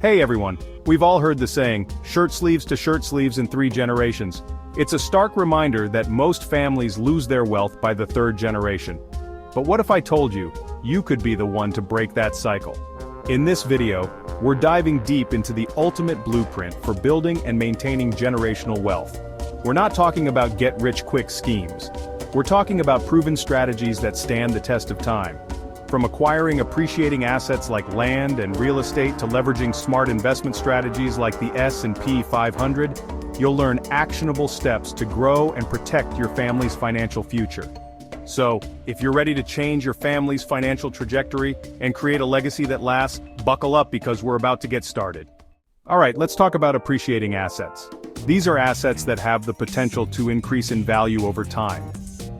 Hey everyone, we've all heard the saying, shirt sleeves to shirt sleeves in 3 generations. It's a stark reminder that most families lose their wealth by the 3rd generation. But what if I told you, you could be the one to break that cycle? In this video, we're diving deep into the ultimate blueprint for building and maintaining generational wealth. We're not talking about get-rich-quick schemes. We're talking about proven strategies that stand the test of time. From acquiring appreciating assets like land and real estate to leveraging smart investment strategies like the S&P 500, you'll learn actionable steps to grow and protect your family's financial future. So, if you're ready to change your family's financial trajectory and create a legacy that lasts, buckle up because we're about to get started. Alright, let's talk about appreciating assets. These are assets that have the potential to increase in value over time.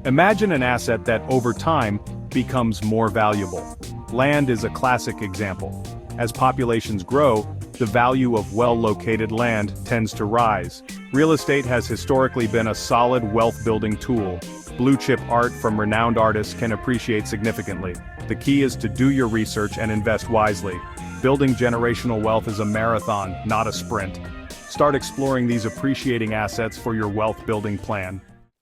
Imagine an asset that, over time, becomes more valuable. Land is a classic example. As populations grow, the value of well-located land tends to rise. Real estate has historically been a solid wealth-building tool. Blue-chip art from renowned artists can appreciate significantly. The key is to do your research and invest wisely. Building generational wealth is a marathon, not a sprint. Start exploring these appreciating assets for your wealth-building plan.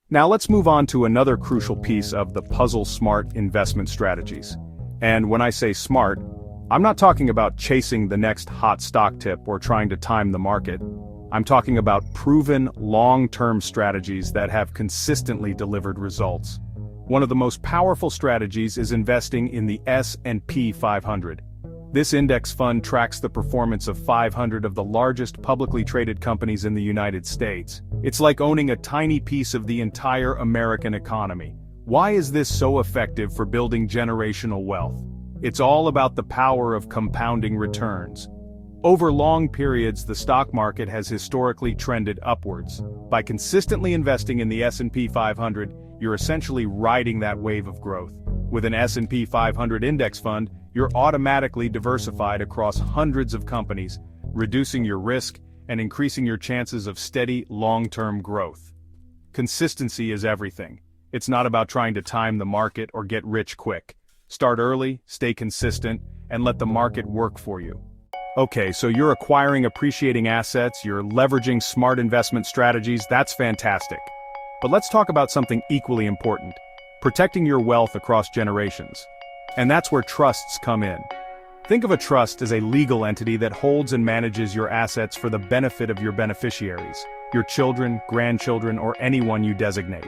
Now let's move on to another crucial piece of the puzzle: smart investment strategies. And when I say smart, I'm not talking about chasing the next hot stock tip or trying to time the market. I'm talking about proven, long-term strategies that have consistently delivered results. One of the most powerful strategies is investing in the S&P 500. This index fund tracks the performance of 500 of the largest publicly traded companies in the United States. It's like owning a tiny piece of the entire American economy. Why is this so effective for building generational wealth? It's all about the power of compounding returns. Over long periods, the stock market has historically trended upwards. By consistently investing in the S&P 500, you're essentially riding that wave of growth. With an S&P 500 index fund, you're automatically diversified across hundreds of companies, reducing your risk and increasing your chances of steady, long-term growth. Consistency is everything. It's not about trying to time the market or get rich quick. Start early, stay consistent, and let the market work for you. Okay, so you're acquiring appreciating assets, you're leveraging smart investment strategies, that's fantastic. But let's talk about something equally important: protecting your wealth across generations. And that's where trusts come in. Think of a trust as a legal entity that holds and manages your assets for the benefit of your beneficiaries, your children, grandchildren, or anyone you designate.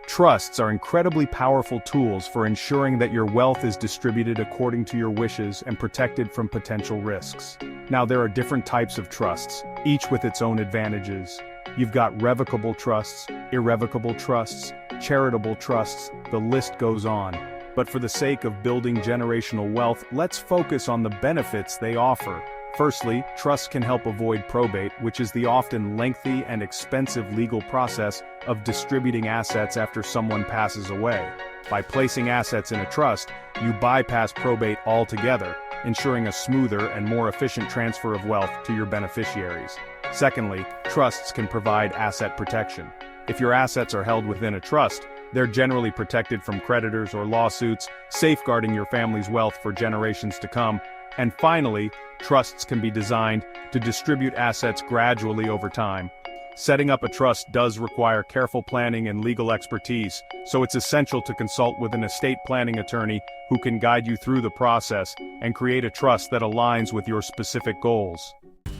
Trusts are incredibly powerful tools for ensuring that your wealth is distributed according to your wishes and protected from potential risks. Now, there are different types of trusts, each with its own advantages. You've got revocable trusts, irrevocable trusts, charitable trusts, the list goes on. But for the sake of building generational wealth, let's focus on the benefits they offer. Firstly, trusts can help avoid probate, which is the often lengthy and expensive legal process of distributing assets after someone passes away. By placing assets in a trust, you bypass probate altogether, ensuring a smoother and more efficient transfer of wealth to your beneficiaries. Secondly, trusts can provide asset protection. If your assets are held within a trust, they're generally protected from creditors or lawsuits, safeguarding your family's wealth for generations to come. And finally, trusts can be designed to distribute assets gradually over time. Setting up a trust does require careful planning and legal expertise, so it's essential to consult with an estate planning attorney who can guide you through the process and create a trust that aligns with your specific goals.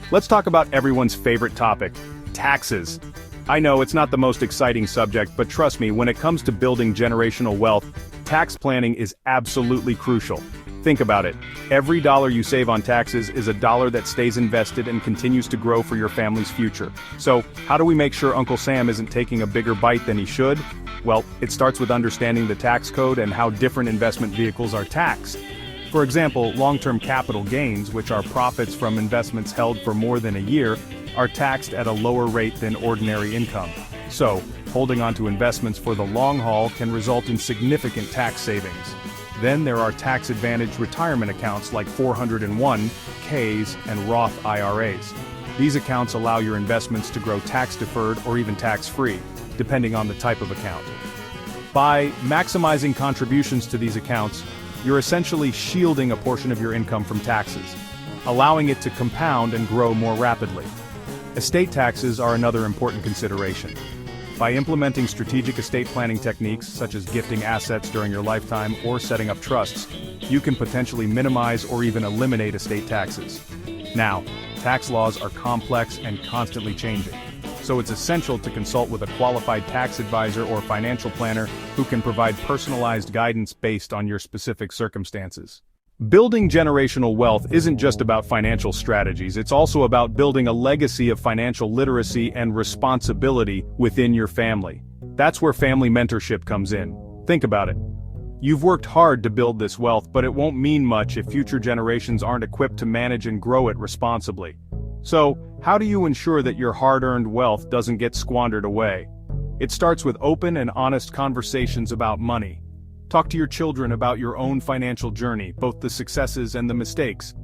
Let's talk about everyone's favorite topic: taxes. I know it's not the most exciting subject, but trust me, when it comes to building generational wealth, tax planning is absolutely crucial. Think about it. Every dollar you save on taxes is a dollar that stays invested and continues to grow for your family's future. So, how do we make sure Uncle Sam isn't taking a bigger bite than he should? Well, it starts with understanding the tax code and how different investment vehicles are taxed. For example, long-term capital gains, which are profits from investments held for more than a year, are taxed at a lower rate than ordinary income. So, holding onto investments for the long haul can result in significant tax savings. Then there are tax-advantaged retirement accounts like 401(k)s and Roth IRAs. These accounts allow your investments to grow tax-deferred or even tax-free, depending on the type of account. By maximizing contributions to these accounts, you're essentially shielding a portion of your income from taxes. allowing it to compound and grow more rapidly. Estate taxes are another important consideration. By implementing strategic estate planning techniques such as gifting assets during your lifetime or setting up trusts, you can potentially minimize or even eliminate estate taxes. Now, tax laws are complex and constantly changing, so it's essential to consult with a qualified tax advisor or financial planner who can provide personalized guidance based on your specific circumstances. Building generational wealth isn't just about financial strategies, it's also about building a legacy of financial literacy and responsibility within your family. That's where family mentorship comes in. Think about it. You've worked hard to build this wealth, but it won't mean much if future generations aren't equipped to manage and grow it responsibly. So, how do you ensure that your hard-earned wealth doesn't get squandered away? It starts with open and honest conversations about money. Talk to your children about your own financial journey, both the successes and the mistakes.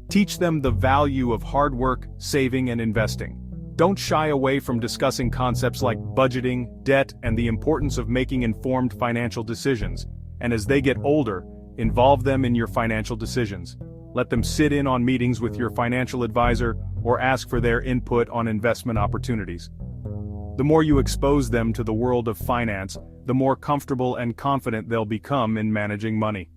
Teach them the value of hard work, saving, and investing. Don't shy away from discussing concepts like budgeting, debt, and the importance of making informed financial decisions. And as they get older, involve them in your financial decisions. Let them sit in on meetings with your financial advisor or ask for their input on investment opportunities. The more you expose them to the world of finance, the more comfortable and confident they'll become in managing money.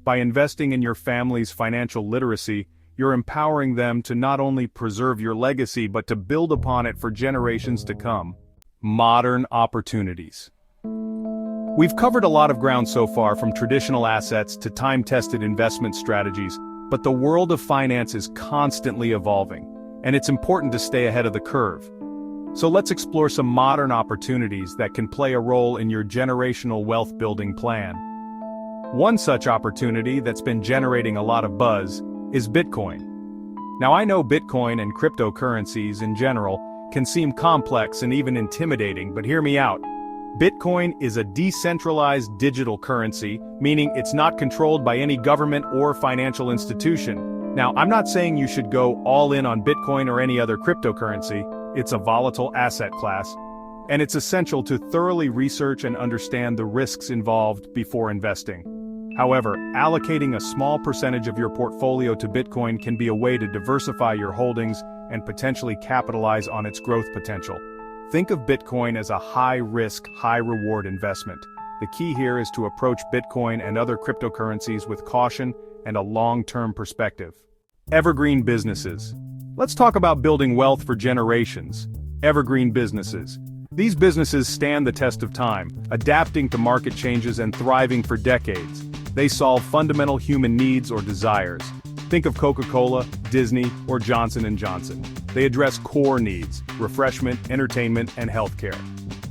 By investing in your family's financial literacy, you're empowering them to not only preserve your legacy but to build upon it for generations to come. Modern opportunities. We've covered a lot of ground so far, from traditional assets to time-tested investment strategies, but the world of finance is constantly evolving, and it's important to stay ahead of the curve. So let's explore some modern opportunities that can play a role in your generational wealth building plan. One such opportunity that's been generating a lot of buzz is Bitcoin. Now, I know Bitcoin and cryptocurrencies in general can seem complex and even intimidating, but hear me out. Bitcoin is a decentralized digital currency, meaning it's not controlled by any government or financial institution. Now, I'm not saying you should go all in on Bitcoin or any other cryptocurrency. It's a volatile asset class, and it's essential to thoroughly research and understand the risks involved before investing. However, allocating a small percentage of your portfolio to Bitcoin can be a way to diversify your holdings and potentially capitalize on its growth potential. Think of Bitcoin as a high-risk, high-reward investment. The key here is to approach Bitcoin and other cryptocurrencies with caution and a long-term perspective. Evergreen businesses. Let's talk about building wealth for generations. Evergreen businesses. These businesses stand the test of time, adapting to market changes and thriving for decades. They solve fundamental human needs or desires. Think of Coca-Cola, Disney, or Johnson & Johnson. They address core needs: refreshment, entertainment, and healthcare.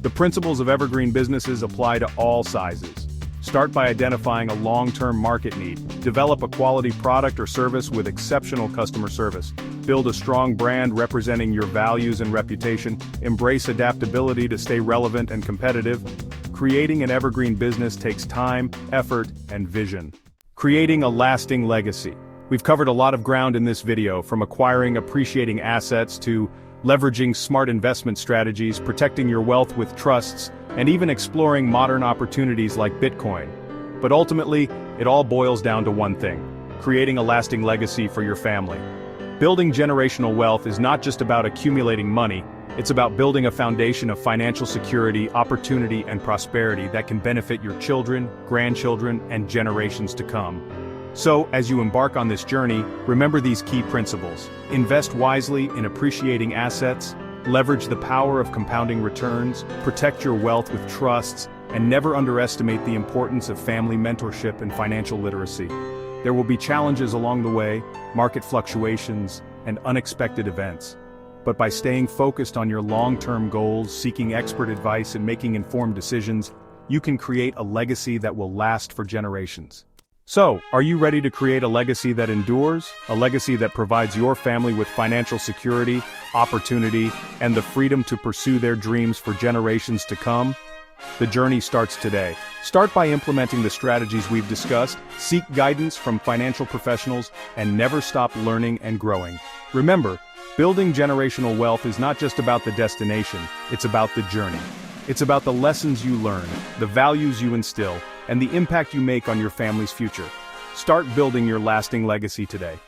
The principles of evergreen businesses apply to all sizes. Start by identifying a long-term market need. Develop a quality product or service with exceptional customer service. Build a strong brand representing your values and reputation. Embrace adaptability to stay relevant and competitive. Creating an evergreen business takes time, effort, and vision. Creating a lasting legacy. We've covered a lot of ground in this video, from acquiring appreciating assets to leveraging smart investment strategies, protecting your wealth with trusts, and even exploring modern opportunities like Bitcoin. But ultimately, it all boils down to one thing: creating a lasting legacy for your family. Building generational wealth is not just about accumulating money, it's about building a foundation of financial security, opportunity, and prosperity that can benefit your children, grandchildren, and generations to come. So, as you embark on this journey, remember these key principles. Invest wisely in appreciating assets, leverage the power of compounding returns, protect your wealth with trusts, and never underestimate the importance of family mentorship and financial literacy. There will be challenges along the way, market fluctuations, and unexpected events. But by staying focused on your long-term goals, seeking expert advice, and making informed decisions, you can create a legacy that will last for generations. So, are you ready to create a legacy that endures? A legacy that provides your family with financial security, opportunity, and the freedom to pursue their dreams for generations to come? The journey starts today. Start by implementing the strategies we've discussed, seek guidance from financial professionals, and never stop learning and growing. Remember, building generational wealth is not just about the destination, it's about the journey. It's about the lessons you learn, the values you instill, and the impact you make on your family's future. Start building your lasting legacy today.